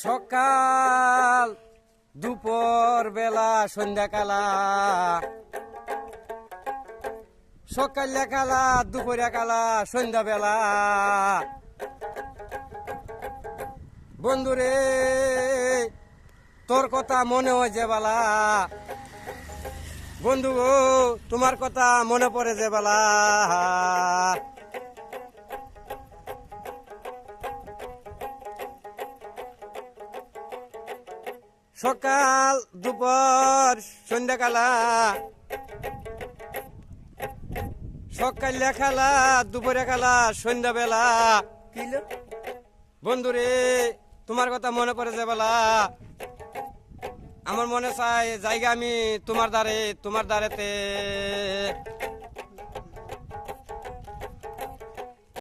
সকাল দুপুর বেলা সন্ধ্যাকালা, সকাল কালা দুপুরে কালা সন্ধ্যা বেলা। বন্ধুরে তোর কথা মনে হয় যে বেলা, বন্ধু গো তোমার কথা মনে পড়ে যে বেলা। সকাল দুপুর সন্ধ্যাকালা, সকাল খেলা দুপুরে খেলা সন্ধ্যা বেলা। বন্ধুরে তোমার কথা মনে পড়ে যে বেলা। আমার মনে চাই জায়গা আমি তোমার দ্বারেতে।